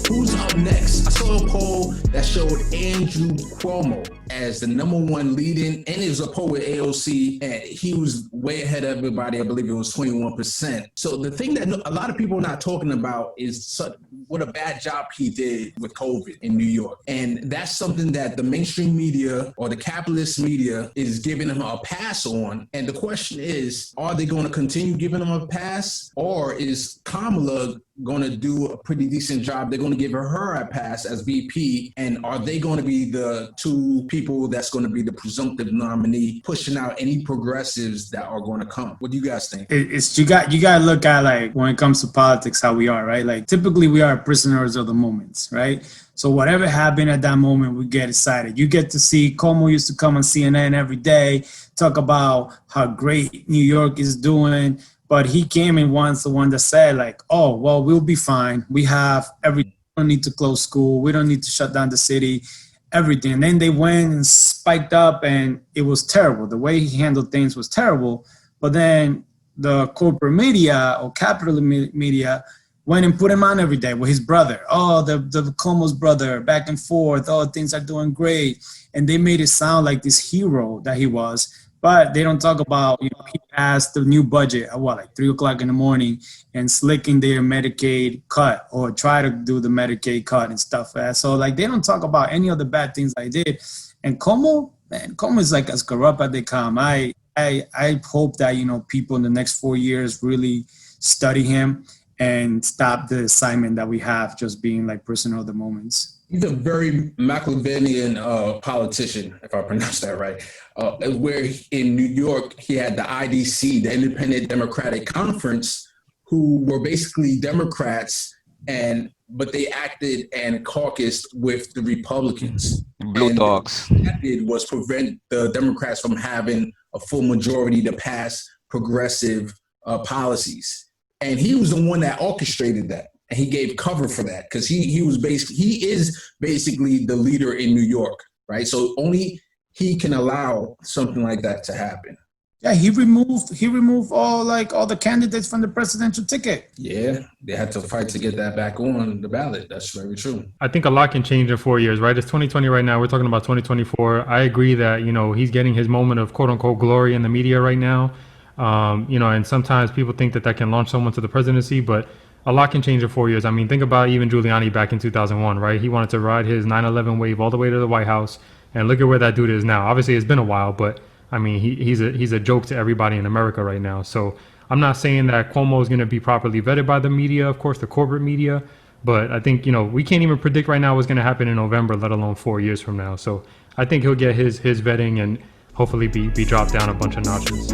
Who's up next? I saw a poll that showed Andrew Cuomo as the #1 leading, and it was a poll with AOC, and he was way ahead of everybody. I believe it was 21%. So the thing that a lot of people are not talking about is what a bad job he did with COVID in New York. And that's something that the mainstream media or the capitalist media is giving him a pass on. And the question is, are they going to continue giving him a pass, or is Kamala going to do a pretty decent job? They're going to give her a pass as VP, and are they going to be the two people that's going to be the presumptive nominee, pushing out any progressives that are going to come? What do you guys think? It's you got to look at, like, when it comes to politics, how we are, right? Like, typically we are prisoners of the moments, right? So whatever happened at that moment, we get excited. You get to see Cuomo used to come on CNN every day, talk about how great New York is doing. But he came in once, the one that said, like, oh, well, we'll be fine. We have everything. We don't need to close school. We don't need to shut down the city, everything. And then they went and spiked up, and it was terrible. The way he handled things was terrible. But then the corporate media or capital media went and put him on every day with his brother. Oh, the Cuomo's brother, back and forth. Oh, things are doing great. And they made it sound like this hero that he was. But they don't talk about, he passed the new budget at like 3 o'clock in the morning and slicking their Medicaid cut, or try to do the Medicaid cut and stuff like that. So, like, they don't talk about any of the bad things I did. And Cuomo, man, Cuomo is like as corrupt as they come. I hope that, people in the next 4 years really study him and stop the assignment that we have, just being like prisoner of the moments. He's a very Machiavellian politician, if I pronounce that right, where in New York, he had the IDC, the Independent Democratic Conference, who were basically Democrats, but they acted and caucused with the Republicans. Blue dogs. What that did was prevent the Democrats from having a full majority to pass progressive policies. And he was the one that orchestrated that. And he gave cover for that, because he is basically the leader in New York, right? So only he can allow something like that to happen. Yeah, he removed all the candidates from the presidential ticket. Yeah, they had to fight to get that back on the ballot. That's very true. I think a lot can change in 4 years, right? It's 2020 right now. We're talking about 2024. I agree that, he's getting his moment of quote unquote glory in the media right now. And sometimes people think that can launch someone to the presidency, but a lot can change in 4 years. I mean, think about even Giuliani back in 2001, right? He wanted to ride his 9/11 wave all the way to the White House, and look at where that dude is now. Obviously, it's been a while, but I mean, he's a joke to everybody in America right now. So I'm not saying that Cuomo is going to be properly vetted by the media, of course, the corporate media, but I think, we can't even predict right now what's going to happen in November, let alone 4 years from now. So I think he'll get his vetting and hopefully be dropped down a bunch of notches.